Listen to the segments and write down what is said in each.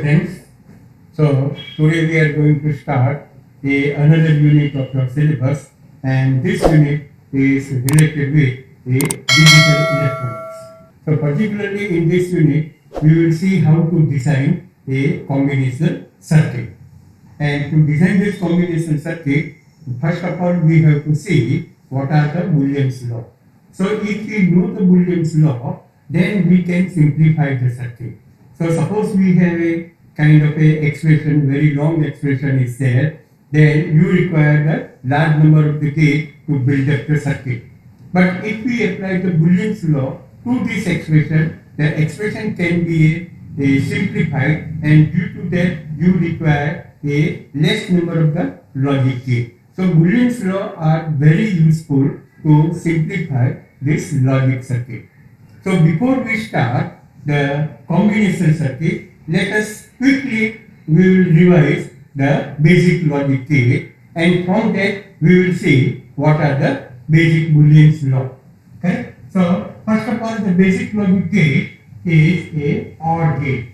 friends. So today we are going to start another unit of your syllabus, and this unit is related with digital electronics. So particularly in this unit, we will see how to design a combinational circuit. And to design this combinational circuit, first of all we have to see what are the Boolean's law. So if we know the Boolean's law, then we can simplify the circuit. So suppose we have a kind of a expression, very long expression is there, then you require a large number of the gate to build up the circuit. But if we apply the Boolean's law to this expression, the expression can be a simplified, and due to that you require a less number of the logic gate. So Boolean's law are very useful to simplify this logic circuit. So before we start the combination circuit, let us quickly we will revise the basic logic gate, and from that we will see what are the basic Boolean's law. Okay? So first of all, the basic logic gate is a OR gate.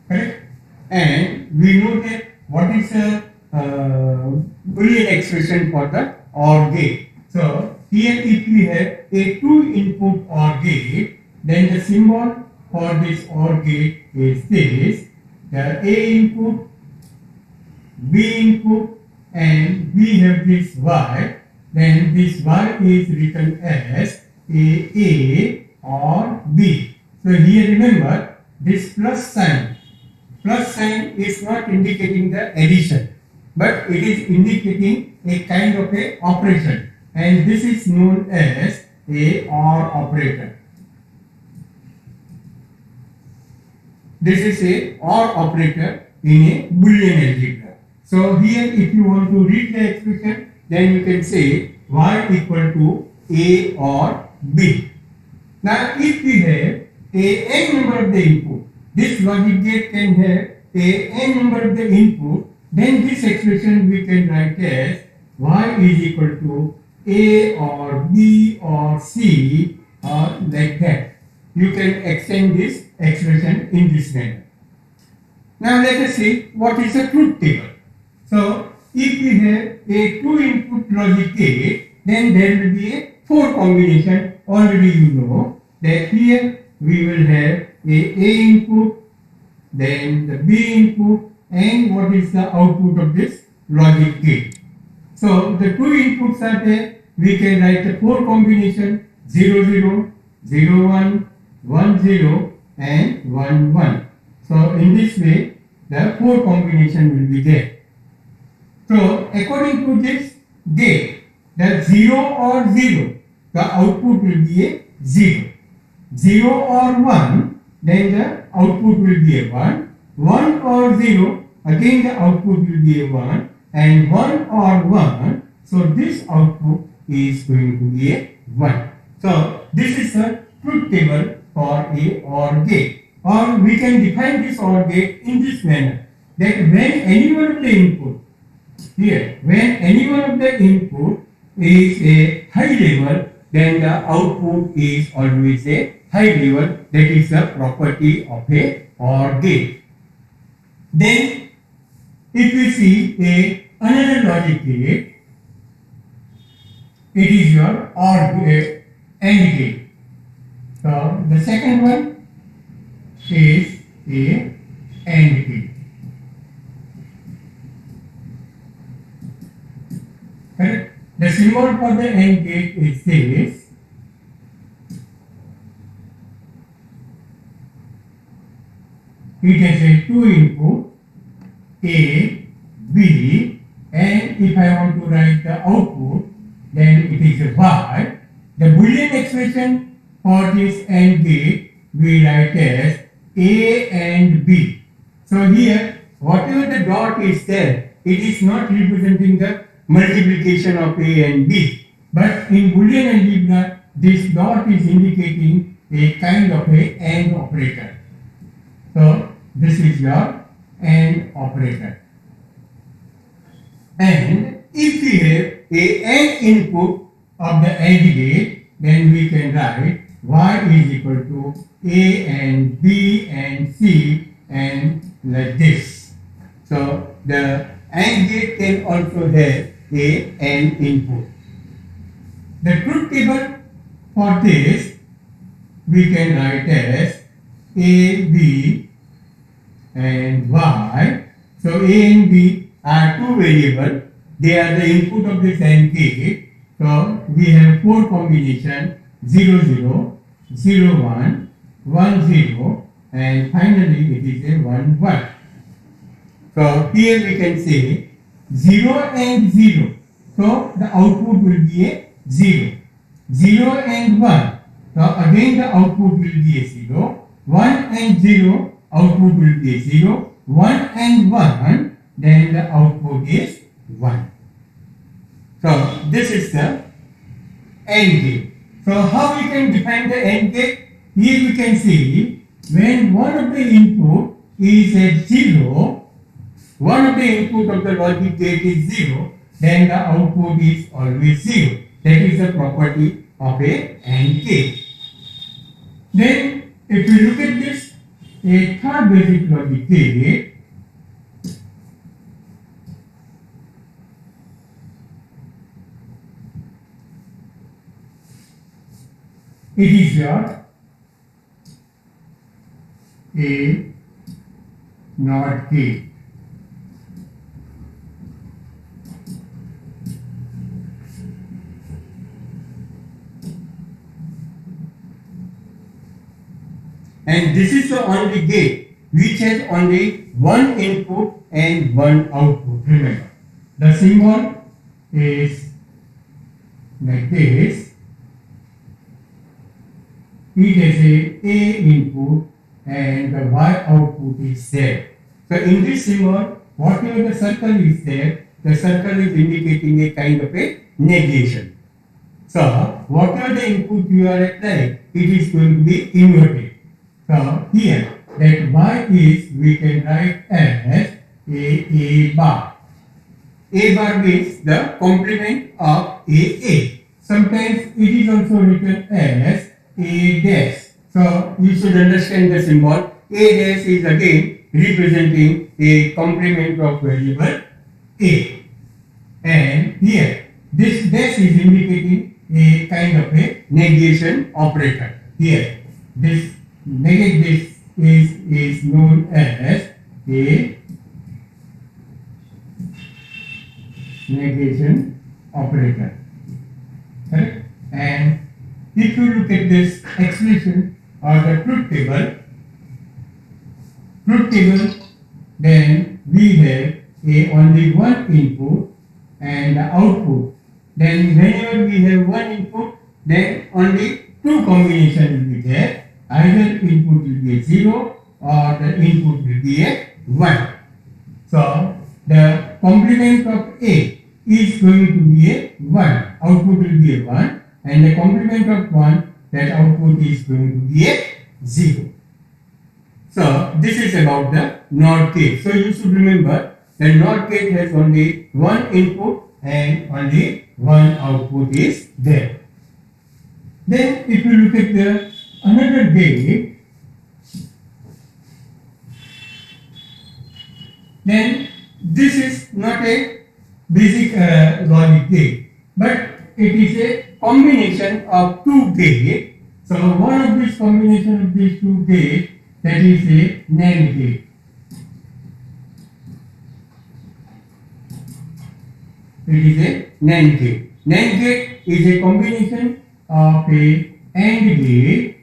Correct? And we know that what is a Boolean expression for the OR gate. So here if we have a two input OR gate, then the symbol for this OR gate is this: the A input, B input, and we have this Y. Then this Y is written as A or B. So here remember this plus sign is not indicating the addition, but it is indicating a kind of a operation, and this is known as a OR operator. This is a OR operator in a Boolean algebra. So here if you want to read the expression, then you can say Y equal to A or B. Now if we have a n number of the input, this logic gate can have a n number of the input, then this expression we can write as Y is equal to A or B or C or like that. You can extend this expression in this manner. Now let us see what is a truth table. So if we have a two input logic gate, then there will be a four combination. Already you know that here we will have a input, then the B input, and what is the output of this logic gate. So the two inputs are there. We can write the four combination: 0 0, 0 1, 1 0, and 1 1. So in this way the four combination will be there. So according to this gate, the 0 or 0, the output will be a 0. 0 or 1, then the output will be a 1. 1 or 0, again the output will be a 1. And 1 or 1, so this output is going to be a 1. So this is the truth table for a OR gate. Or we can define this OR gate in this manner, that when any one of the input, here, when any one of the input is a high level, then the output is always a high level. That is the property of a OR gate. Then, if we see another logic gate, it is your OR gate, AND gate. So the second one is a AND gate. Correct? The symbol for the AND gate is this. It has a two input A, B, and if I want to write the output, then it is a Y. The Boolean expression for this AND gate we write as A and B. So here, whatever the dot is there, it is not representing the multiplication of A and B, but in Boolean algebra, this dot is indicating a kind of a AND operator. So this is your AND operator. And if we have a AND input of the AND gate, then we can write y is equal to a and b and c and like this. So the AND gate can also have a and input. The truth table for this we can write as a, b and y. So a and b are two variables. They are the input of this AND gate. So we have four combination 0 0, 0 1, 1 0 and finally it is a 1 1. So here we can say 0 and 0. So the output will be a 0. 0 and 1. So again the output will be a 0. 1 and 0 output will be a 0. 1 and 1 then the output is 1. So this is the AND gate. So how we can define the AND gate? Here we can see when one of the input is at 0, one of the input of the logic gate is 0, then the output is always 0. That is the property of a AND gate. Then if we look at this, a third basic logic gate, it is your a NOT gate. And this is the only gate which has only one input and one output. Remember, the symbol is like this. It has a input and the y output is there. So in this symbol, whatever the circle is there, the circle is indicating a kind of a negation. So whatever the input you are applying, it is going to be inverted. So here that y is we can write as a bar. A bar means the complement of a. Sometimes it is also written as a dash. So you should understand the symbol. A dash is again representing a complement of variable a. And here this dash is indicating a kind of a negation operator. Here this negative is known as a negation operator. Correct? And if you look at this expression or the truth table, then we have a only one input and the output. Then whenever we have one input, then only two combinations will be there. Either input will be a 0 or the input will be a 1. So the complement of A is going to be a 1. Output will be a 1 and the complement of 1, that output is going to be a 0. So this is about the NOT gate. So you should remember the NOT gate has only one input and only one output is there. Then if you look at the another gate, then this is not a basic logic gate, but it is a combination of two gates. So one of this combination of these two gates, that is a NAND gate. It is a NAND gate. NAND gate is a combination of a AND gate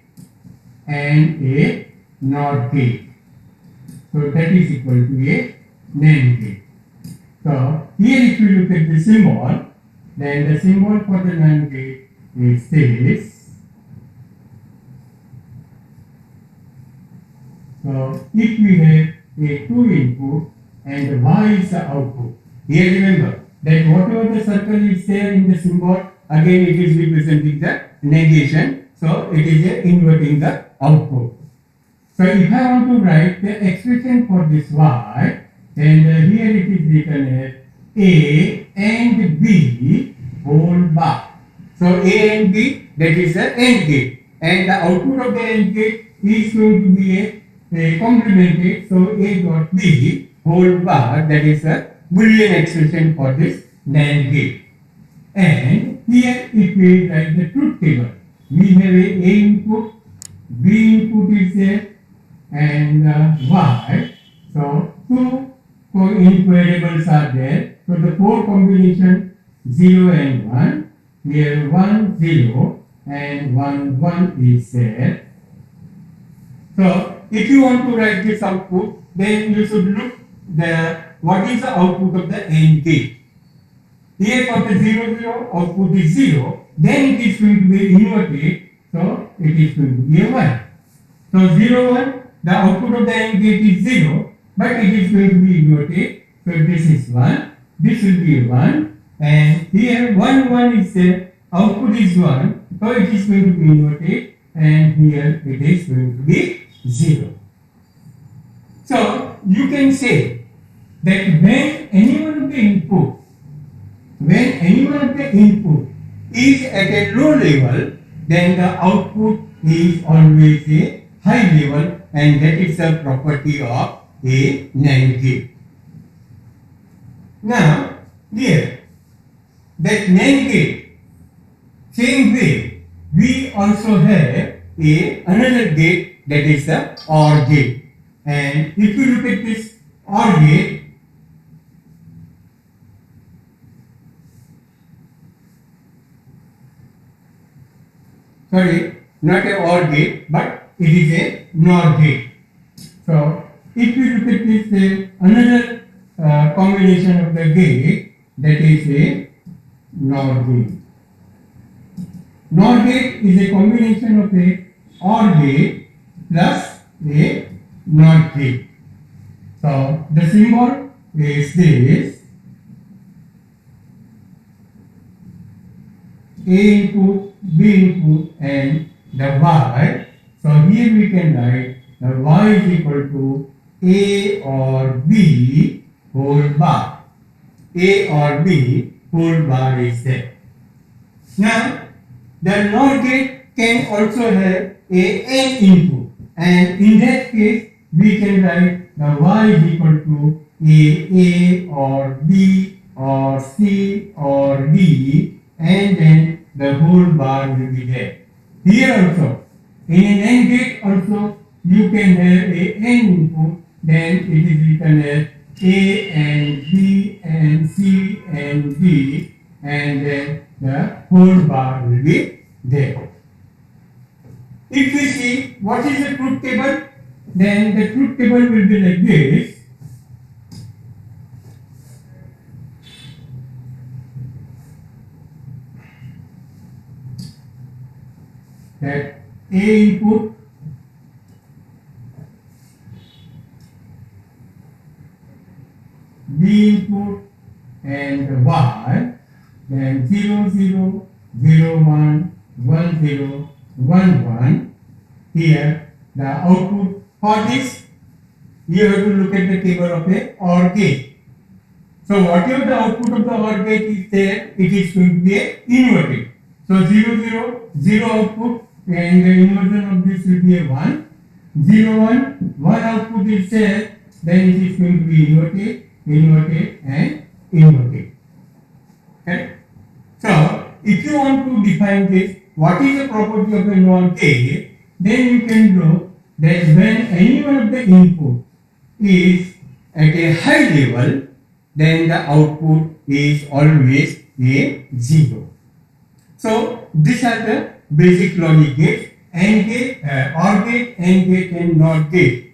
and a NOT gate. So that is equal to a NAND gate. So here if you look at the symbol, then the symbol for the NAND gate is this. So if we have a 2 input and y is the output, here remember that whatever the circle is there in the symbol, again it is representing the negation. So it is inverting the output. So if I want to write the expression for this y, then here it is written as A and B whole bar. So A and B, that is the AND gate. and the output of the AND gate is going to be a complemented. So A dot B whole bar, that is a Boolean expression for this NAND gate. And here if we write the truth table, we have A input, B input is there, and Y. So two input variables are there. So the four combination 0 and 1. Here 1 0 and 1 1 is there. So if you want to write this output, then you should look what is the output of the AND gate. Here for the 0 0 output is 0, then it is going to be inverted, so it is going to be a 1. So 0 1, the output of the AND gate is 0, but it is going to be inverted. So this is 1, this will be a 1, and here 1 1 is there, output is 1, so it is going to be inverted, and here it is going to be 0. So you can say that when any one of the input is at a low level, then the output is always a high level, and that is the property of a NAND gate. Now, here, that NAND gate, same way, we also have another gate, that is the OR gate. And if you look at this OR gate, sorry, not a OR gate, but it is a NOR gate. So, if you look at this another combination of the gate, that is a NOR gate. NOR gate is a combination of a OR gate plus a NOT gate. So, the symbol is this: A input, B input, and the Y. So here we can write the Y is equal to A or B whole bar. A or B whole bar is there. Now the NOR gate can also have an input, and in that case we can write the Y is equal to A or B or C or D, and then the whole bar will be there. Here also, in an AND gate also, you can have an input, then it is written as A and B and C and D, and then the whole bar will be there. If we see what is the truth table, then the truth table will be like this. That A input, B input, and Y, then 0 0 0 1 1 0 1 1. Here the output for this, you have to look at the table of a OR gate. So whatever the output of the OR gate is there, it is going to be a inverted. So 0 0 0 output, and the inversion of this will be a 1. 0 1 1 output is there, then it is going to be inverted, inverted, and inverted. Okay. So if you want to define this, what is the property of a NOR gate, then you can know that when any one of the input is at a high level, then the output is always a 0. So these are the basic logic gates: AND gate, OR gate, AND gate, and NOR gate.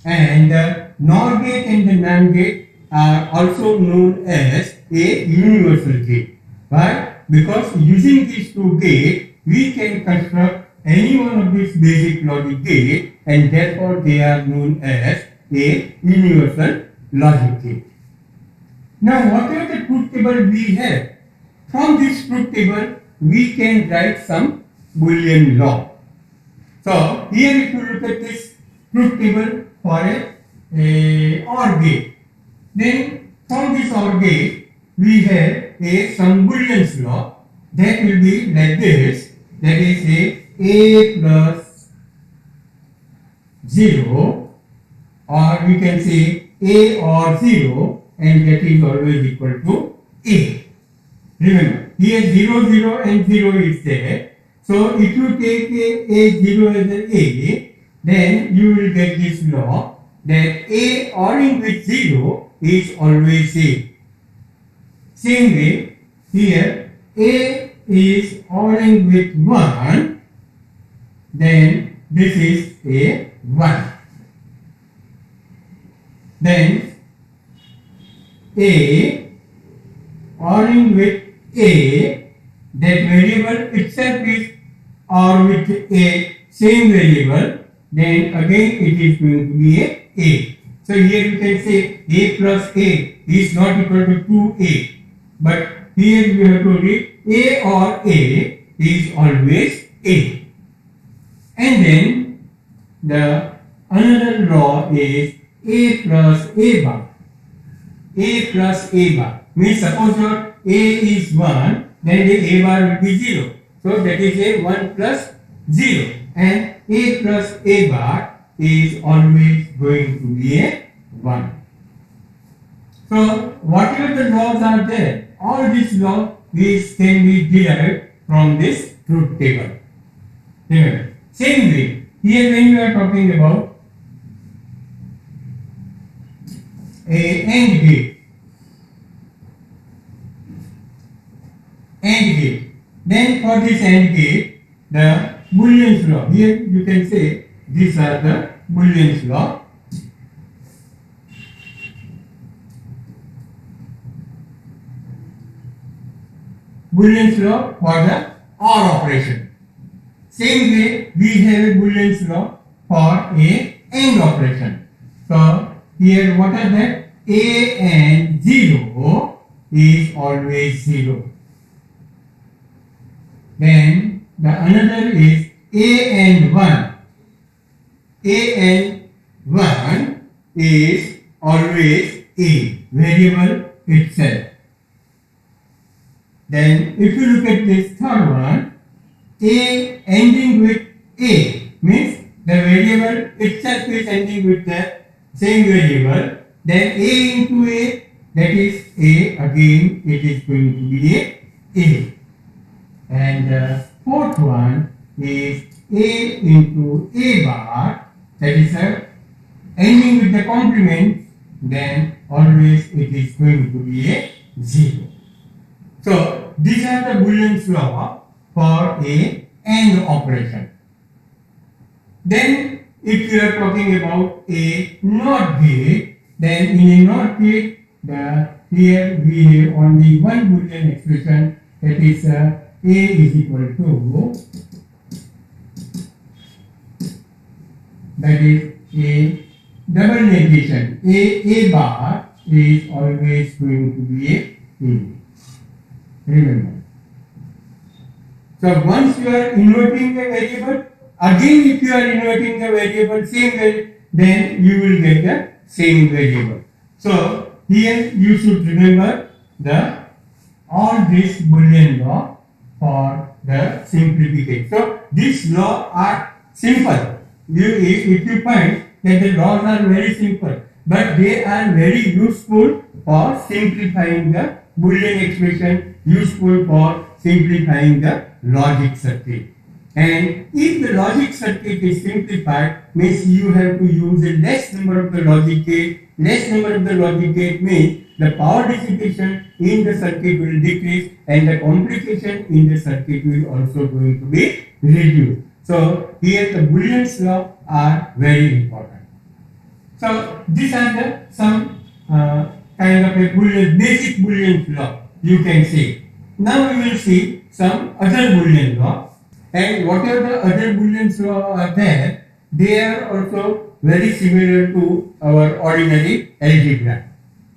And NOR gate and the NAND gate are also known as a universal gate. Why? Because using these two gates, we can construct any one of these basic logic gates, and therefore they are known as a universal logic gate. Now, whatever the truth table we have, from this truth table we can write some Boolean law. So here if you look at this truth table for a OR gate, then from this OR gate we have some Boolean law that will be like this. That is a plus 0, or we can say a or 0, and that is always equal to a. Remember, here 0, 0 and 0 is there. So if you take a 0 as a, then you will get this law that a oring with 0 is always a. Same way, here a is oring with 1, then this is a 1. Then a oring with a, that variable itself is or with a same variable, then again it is going to be a. So here you can say a plus a is not equal to 2a, but here you have to read a or a is always a. And then the another law is a plus a bar. A plus a bar means suppose your a is 1, then the a bar will be 0. So that is a 1 plus 0, and a plus a bar is always going to be a 1. So whatever the laws are there, all these laws can be derived from this truth table. Remember, same way, here when we are talking about a AND gate, then for this AND gate, the Boolean's law, here you can say these are the Boolean's law. Boolean's law for the OR operation. Same way we have a Boolean's law for a AND operation. So here what are that? A and 0 is always 0. Then the another is a and 1. A and 1 is always a variable itself. Then if you look at this third one, a ending with a means the variable itself is ending with the same variable. Then a into a, that is a, again it is going to be a. And the fourth one is a into a bar, that is ending with the complement, then always it is going to be a 0. So these are the Boolean's law for a AND operation. Then if you are talking about a NOT gate, then in a NOT gate, here we have only one Boolean expression, that is a is equal to, that is a double negation, a bar is always going to be a. Remember. So once you are inverting the variable, again if you are inverting the variable same way, then you will get the same variable. So here you should remember all this Boolean law for the simplification. So these laws are simple. If you find that the laws are very simple, but they are very useful for simplifying the Boolean expression, useful for simplifying the logic circuit. And if the logic circuit is simplified, means you have to use a less number of the logic gate. Less number of the logic gate means the power dissipation in the circuit will decrease and the complication in the circuit will also going to be reduced. So here the Boolean's law are very important. So these are some kind of a Boolean, basic Boolean law you can say. Now we will see some other Boolean law, and whatever the other Boolean law are there, they are also very similar to our ordinary algebra.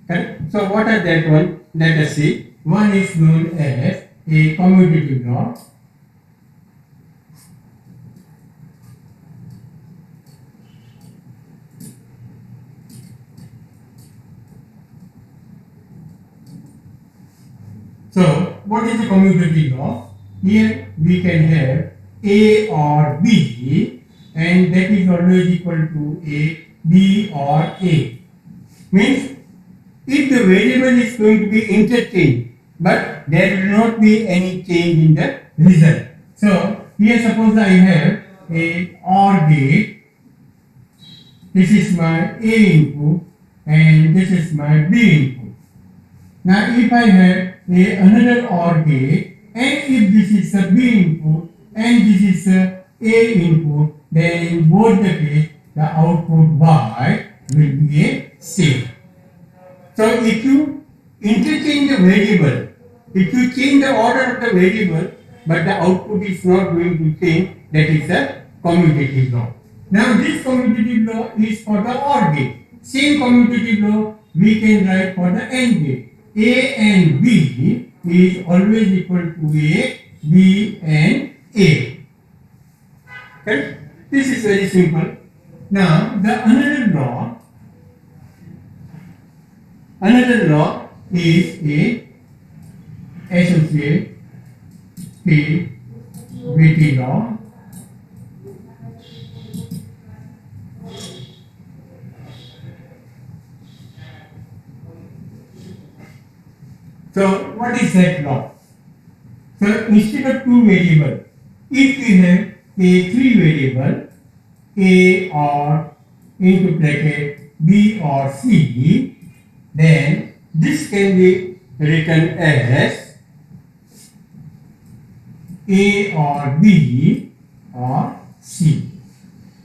Okay? So what are that one? Let us see. One is known as a commutative law. So what is the commutative law? Here we can have A or B, and that is always equal to A, B or A. Means if the variable is going to be interchanged, but there will not be any change in the result. So here suppose I have a OR gate. This is my A input and this is my B input. Now if I have another OR gate, and if this is a B input and this is a input, then in both the case the output Y will be a same. So if you interchange the variable, if you change the order of the variable, but the output is not going to change, that is a commutative law. Now this commutative law is for the OR gate. Same commutative law we can write for the AND gate. A and B is always equal to A, B and A. Okay? This is very simple. Now the another law is a associativity law. So what is that law? So instead of two variables, if we have a three variable, A or into bracket B or C, then this can be written as A or B or C.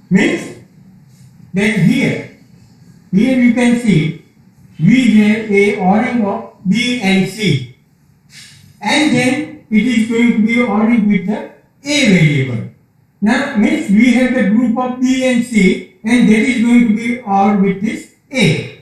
Means that here you can see we have a ORing of B and C, and then it is going to be ORing with the A variable. Now means we have the group of B and C, and that is going to be OR with this A.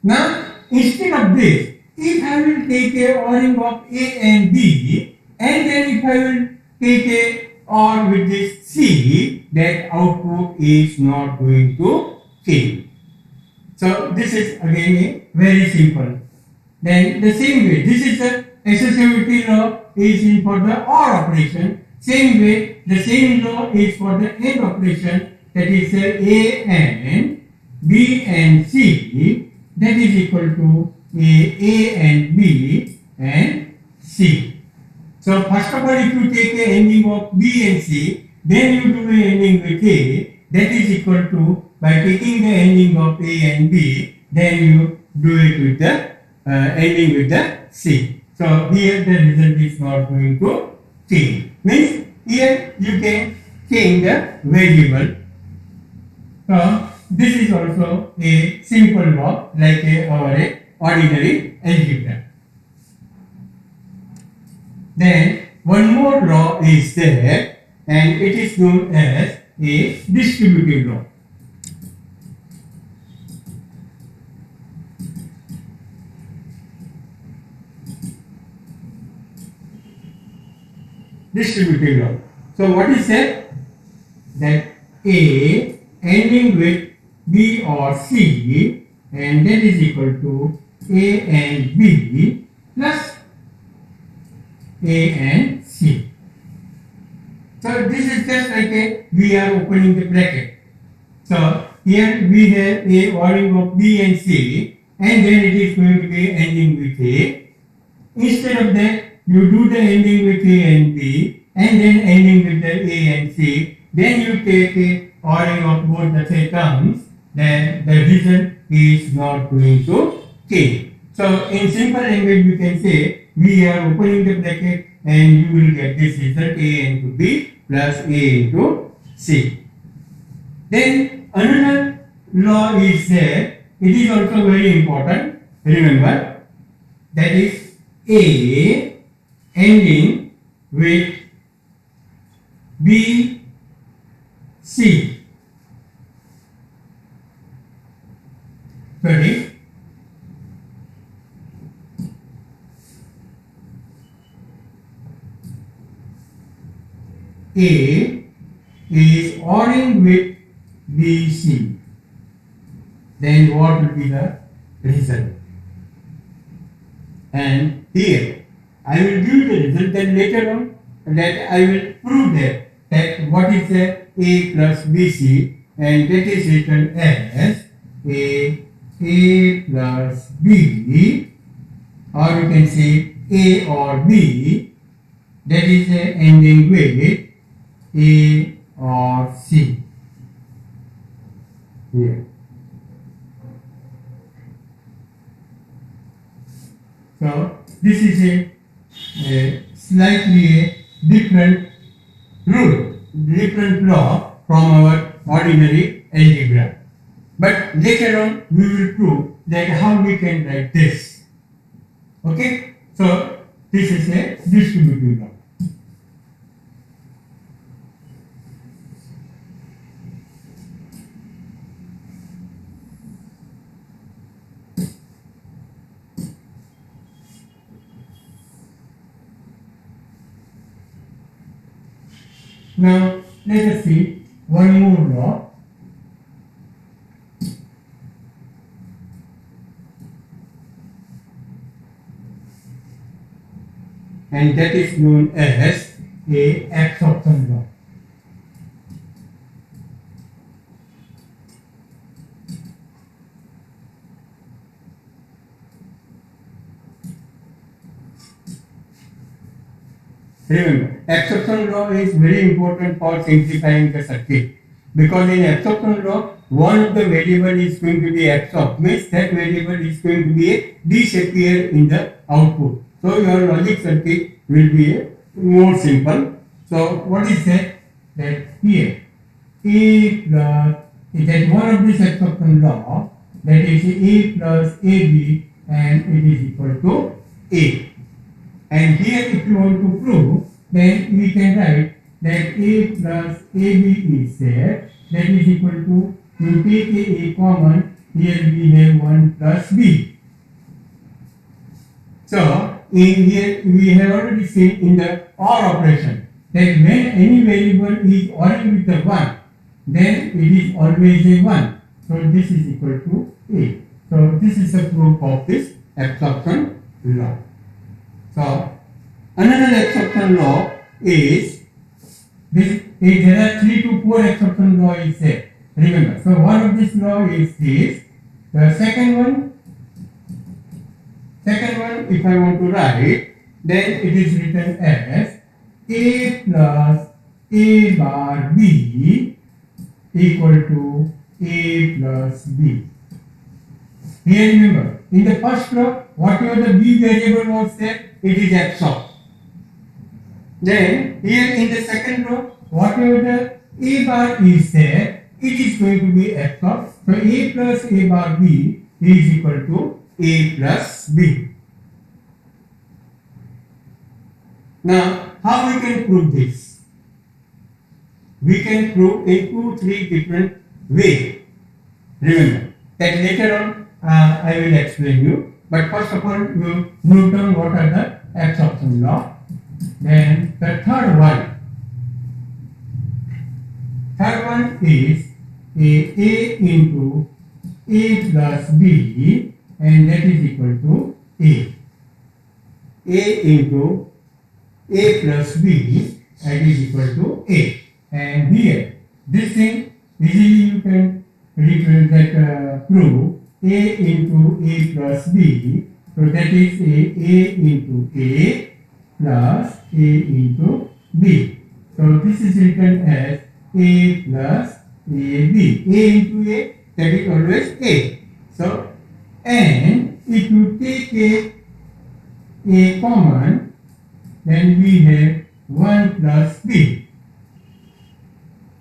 Now instead of this, if I will take a ORing of A and B, and then if I will take a OR with this C, that output is not going to change. So this is again a very simple. Then the same way, this is the associativity law is in for the OR operation. Same way, the same law is for the AND operation, that is A and B and C, that is equal to A and B and C. So first of all, if you take a ending of B and C, then you do a ending with A, that is equal to, by taking the ending of A and B, then you do it with the ending with the C. So here the result is not going to change. Means here you can change the variable. So this is also a simple law like our ordinary algebra. Then one more law is there, and it is known as a distributive law. Distributive law. So what is that? That A ending with B or C, and that is equal to A and B plus A and C. So this is just like we are opening the bracket. So here we have a ORing of B and C, and then it is going to be ending with A. Instead of that, you do the ending with A and B, and then ending with the A and C. Then you take a ORing of both the three terms. Then the result is not going to change. So in simple language, you can say we are opening the bracket, and you will get this result A into B plus A into C. Then another law is there. It is also very important. Remember, that is A ending with B, C. Sorry. A is ORing with BC, then what will be the result? And here I will give the result, then later on that I will prove that that what is A plus BC, and that is written as A plus B, or you can say A or B, that is ending with A or C. Here. So this is a slightly different rule, different law from our ordinary algebra. But later on we will prove that how we can write this. Okay? So this is a distributive law. Now let us see one more law. And that is known as a absorption law. Remember, absorption law is very important for simplifying the circuit, because in absorption law, one of the variable is going to be absorbed, means that variable is going to be disappear in the output. So your logic circuit will be more simple. So what is that? That here A plus, that one of this absorption law, that is A plus AB, and it is equal to A. And here if you want to prove, then we can write that A plus AB is there, that is equal to, you take A common, here we have 1 plus B. So in here we have already seen in the OR operation that when any variable is ORing with the 1, then it is always a 1. So this is equal to A. So this is the proof of this absorption law. So another absorption law is this. There are 3 to 4 absorption law is there. Remember. So one of this law is this. The second one, if I want to write, then it is written as A plus A bar B equal to A plus B. Here remember, in the first law, whatever the B variable was there, it is absorbed. Then here in the second row, whatever the A bar is there, it is going to be absorbed. So A plus A bar B is equal to A plus B. Now, how we can prove this? We can prove in 2-3 different ways. Remember that later on I will explain you. But first of all, you note down what are the absorption law. Then the third one is A into A plus B, and that is equal to A. A into A plus B, that is equal to A. And here, this thing easily you can represent, prove A into A plus B. So that is A into A plus A into B. So this is written as A plus AB. A into A, that is always A. So, and if you take A common, then we have 1 plus B.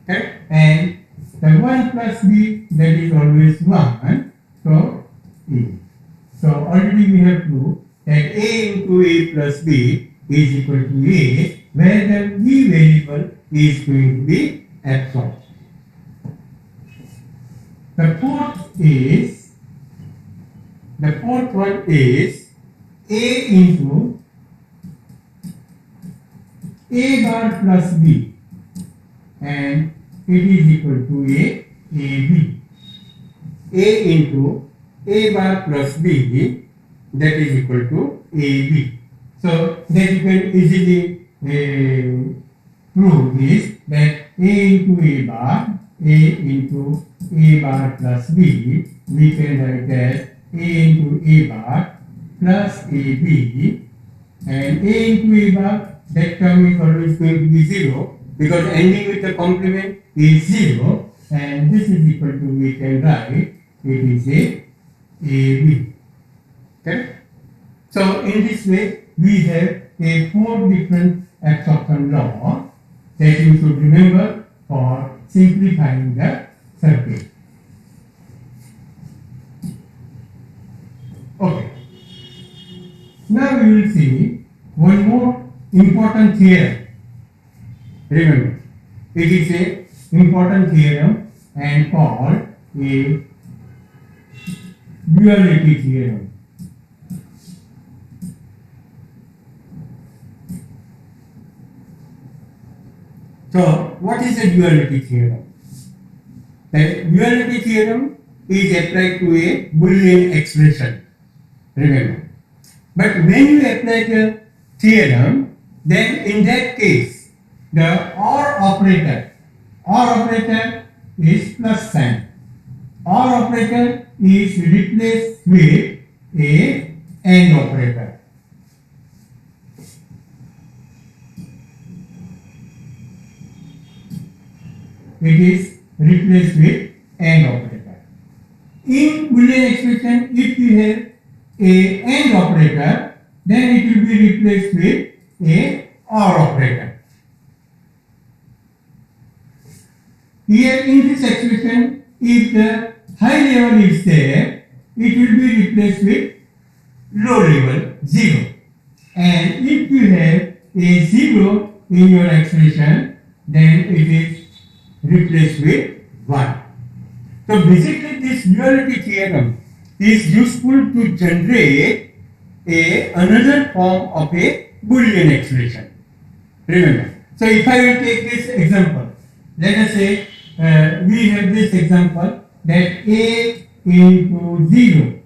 Okay? And the 1 plus B, that is always 1. So, A. So already we have proved that A into A plus B is equal to A, where the B variable is going to be absorbed. The fourth one is A into A bar plus B, and it is equal to AB. A into A bar plus B, that is equal to AB. So that you can easily prove is that A into A bar, A into A bar plus B, we can write as A into A bar plus AB, and A into A bar, that term is always going to be 0 because ending with the complement is 0, and this is equal to, we can write, it is a AB. Okay? So in this way, we have a 4 different absorption law that you should remember for simplifying the circuit. Okay. Now we will see one more important theorem. Remember, it is a important theorem and called a duality theorem. So, what is a duality theorem? The duality theorem is applied to a Boolean expression. Remember. But when you apply the theorem, then in that case, the OR operator is plus sign. OR operator is replaced with a AND operator. It is replaced with AND operator. In Boolean expression, if you have a AND operator, then it will be replaced with a OR operator. Here in this expression, if the high level is there, it will be replaced with low level 0. And if you have a 0 in your expression, then it is replaced with 1. So basically this duality theorem is useful to generate another form of a Boolean expression. Remember. So if I will take this example, let us say we have this example that A into 0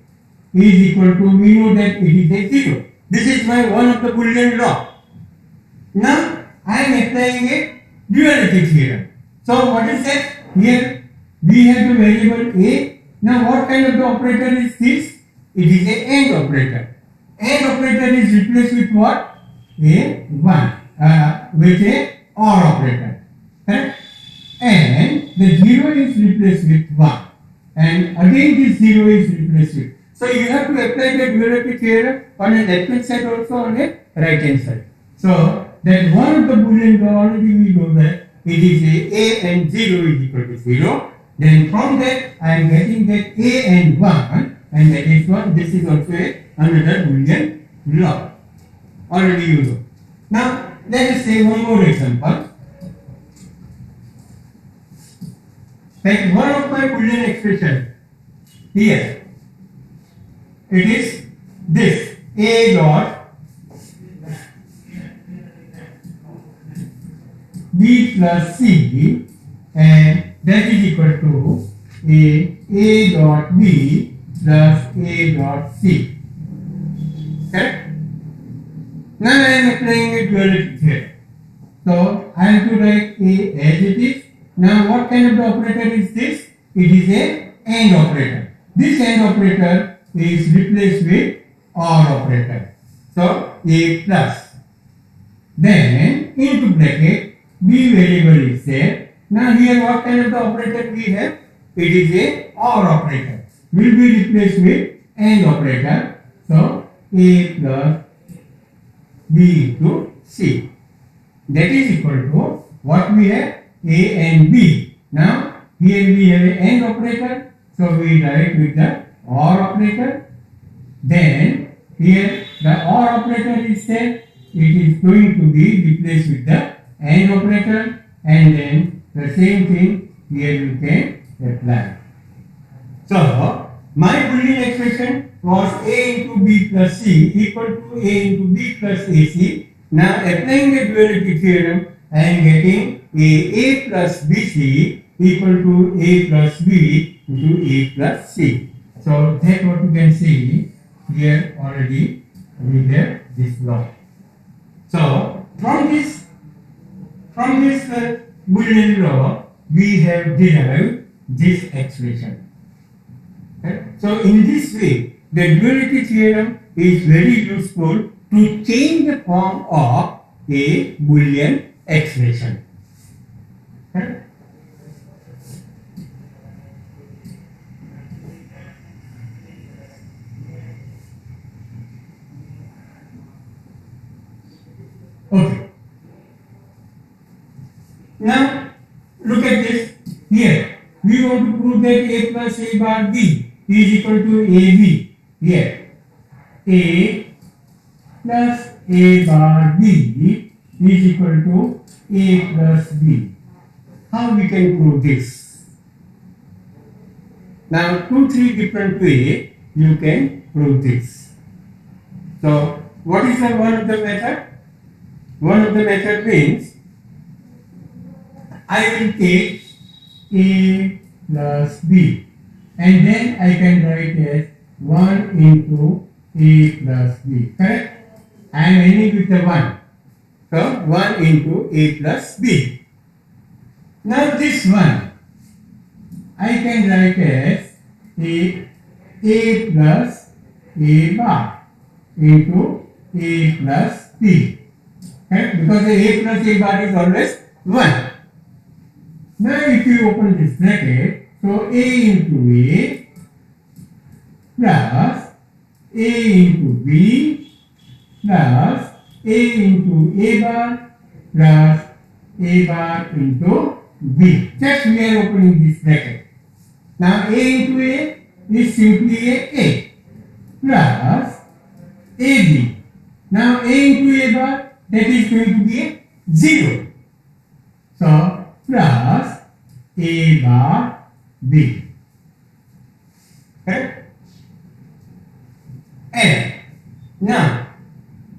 is equal to, we know that it is a 0. This is my one of the Boolean law. Now I am applying a duality theorem. So what is that? Here we have the variable A. Now what kind of the operator is this? It is a AND operator. AND operator is replaced with what? A1 with a OR operator. Correct? And the 0 is replaced with 1. And again this 0 is replaced with. So you have to apply the duality theorem on the left hand side also on the right hand side. So that one of the Boolean law, already we know that it is a and 0 is equal to 0. Then from that I am getting that A and 1, and that is one. This is also another Boolean law. Already you know. Now let us say one more example. Like one of my Boolean expression here. It is this A dot B plus C, and that is equal to A dot B plus A dot C. Correct? Now I am applying a duality theorem. So I have to write A as it is. Now what kind of the operator is this? It is a AND operator. This AND operator is replaced with OR operator. So A plus. Then into bracket B variable is there. Now here what kind of the operator we have? It is a OR operator. Will be replaced with AND operator. So A plus B into C. That is equal to what we have? A and B. Now here we have an AND operator. So we write with the OR operator. Then here the OR operator is there. It is going to be replaced with the AND operator, and then the same thing here we can apply. So my Boolean expression was A into B plus C equal to A into B plus AC. Now applying the duality theorem, I am getting A plus BC equal to A plus B into A plus C. So that what you can see here already we have this law. So from this Boolean law, we have derived this expression. Okay? So in this way, the duality theorem is very useful to change the form of a Boolean expression. Okay? Okay. Now look at this here. We want to prove that a plus a bar b is equal to ab. Here, a plus a bar b is equal to a plus b. How we can prove this? Now, 2-3 different way you can prove this. So, what is the one of the method? One of the method means I will take a plus b and then I can write as 1 into a plus b. Correct? I am ending with the 1. So, 1 into a plus b. Now, this one I can write as a plus a bar into a plus b. Right? Because a plus a bar is always 1. Now if you open this bracket, so a into a plus a into b plus a into a bar plus a bar into b. Just we are opening this bracket. Now a into a is simply a plus ab. Now a into a bar, that is going to be a 0. So plus a bar b. Correct? And now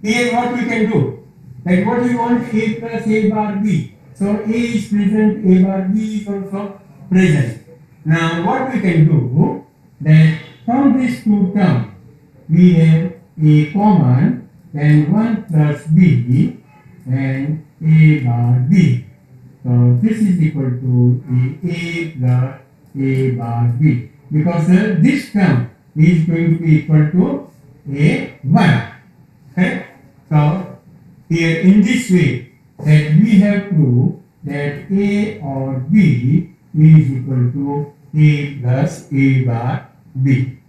here what we can do? Like what we want, a plus a bar b. So a is present, a bar b is also present. Now what we can do, that from these two terms we have a common, then 1 plus b and a bar b. So this is equal to a plus a bar b, because this term is going to be equal to a 1. Okay? So here in this way, that we have proved that a or b is equal to a plus a bar b.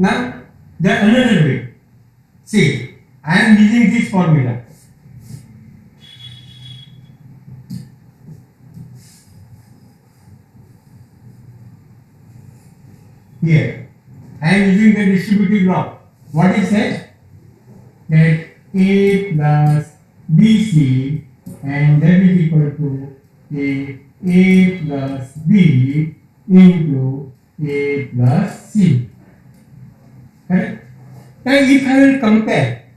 Now, the another way. See, I am using this formula. Here, I am using the distributive law. What is that? That a plus bc, and that is equal to a plus b into a plus c. Correct? Now, if I will compare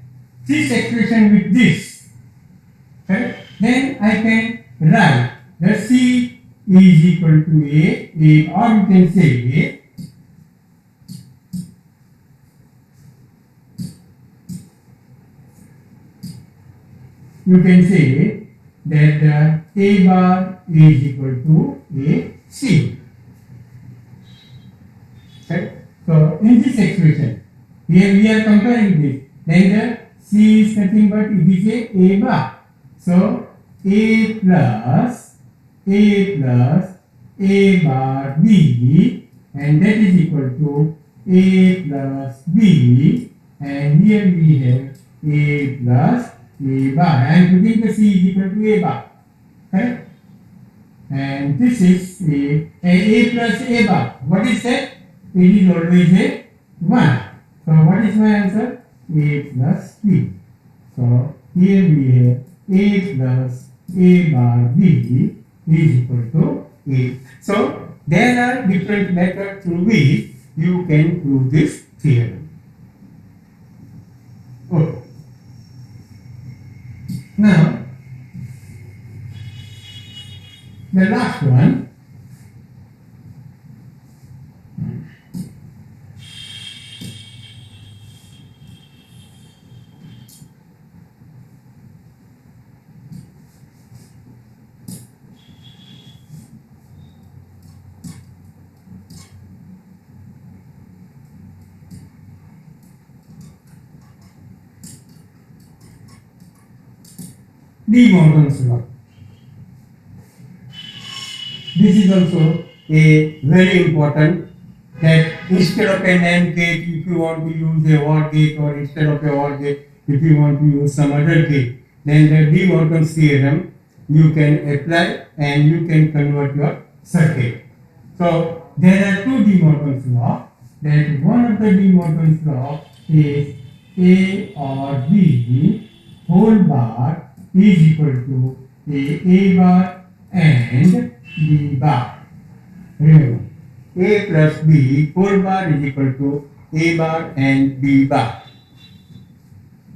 this expression with this, correct, then I can write that c is equal to a, or you can say that a bar is equal to a c. Okay? So in this expression, here we are comparing this. Then the c is nothing but it is a bar. So a plus a bar b, and that is equal to a plus b, and here we have a plus a bar. I am putting the c is equal to a bar. Correct? And this is a plus a bar. What is that? It is always a 1. So what is my answer? A plus b. So here we have a plus a bar b is equal to a. So there are different methods through which you can prove this theorem. Okay. Now the last one. De Morgan's law. This is also a very important, that instead of an AND gate, if you want to use a OR gate, or instead of a OR gate, if you want to use some other gate, then the De Morgan's theorem you can apply and you can convert your circuit. So there are two De Morgan's law. That one of the De Morgan's law is A or B whole bar is equal to A bar and B bar. Remember, A plus B whole bar is equal to A bar and B bar.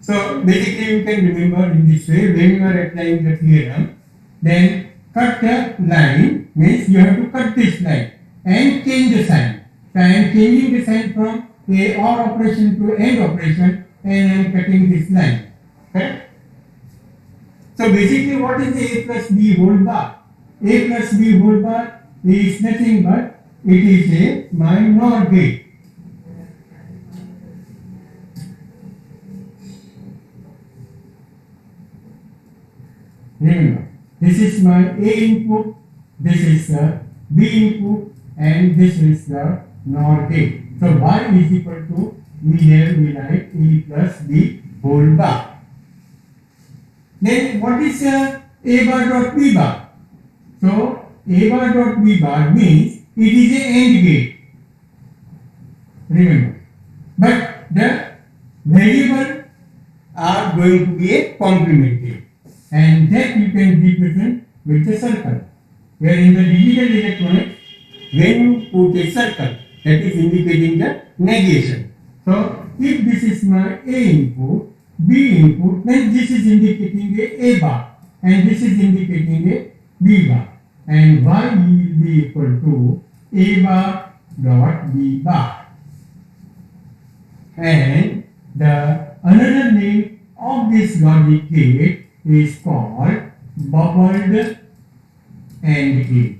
So basically you can remember in this way, when you are applying the theorem, then cut the line means you have to cut this line and change the sign. So I am changing the sign from a OR operation to AND operation, and I am cutting this line. Correct? So basically what is A plus B whole bar? A plus B whole bar is nothing but it is my NOR gate. Remember, this is my A input, this is the B input, and this is the NOR gate. So Y is equal to, we write A plus B whole bar. Then what is A bar dot B bar? So A bar dot B bar means it is a AND gate. Remember, but the variable are going to be a complement gate, and that you can represent with the circle. Where in the digital electronics, when you put a circle, that is indicating the negation. So if this is my A input, B input, then this is indicating A bar, and this is indicating a B bar, and Y will be equal to A bar dot B bar. And the another name of this logic gate is called bubbled AND gate.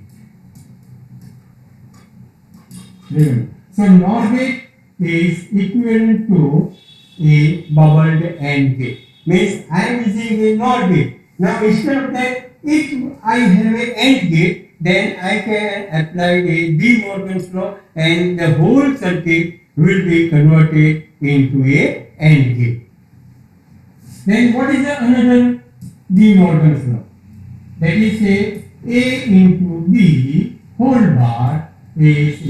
Remember, so NOR gate is equivalent to a bubbled AND gate. Means I am using a NOR gate. Now instead of that, if I have a AND gate, then I can apply a De Morgan's law, and the whole circuit will be converted into a AND gate. Then what is the another De Morgan's law? That is A into B whole bar is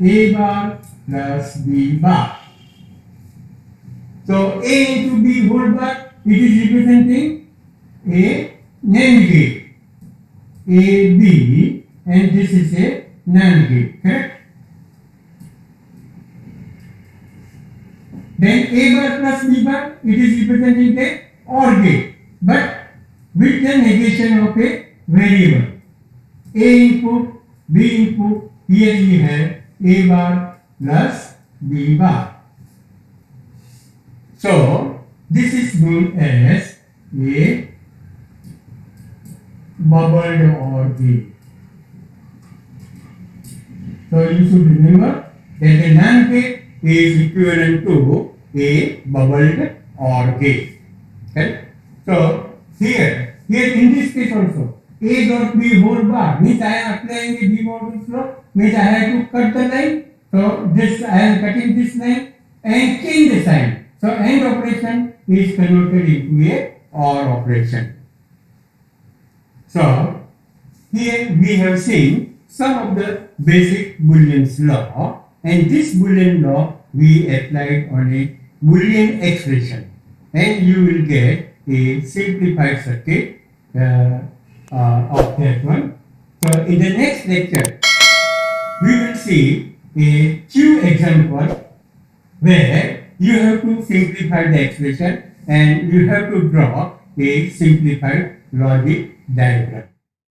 A bar plus B bar. So A into B whole bar, it is representing a NAND gate. A, B, and this is a NAND gate, correct? Then A bar plus B bar, it is representing a OR gate, but with the negation of a variable. A input, B input, here we have A bar plus B bar. So this is known as a bubbled OR gate. So you should remember that a NAND gate is equivalent to a bubbled OR gate. Okay? So here in this case also, A dot B whole bar means I am applying a De Morgan's law, means I have to cut the line. So this I am cutting this line and change the sign. So AND operation is converted into a OR operation. So here we have seen some of the basic Boolean's law, and this Boolean law we applied on a Boolean expression, and you will get a simplified circuit of that one. So in the next lecture we will see a few examples where you have to simplify the expression and you have to draw a simplified logic diagram.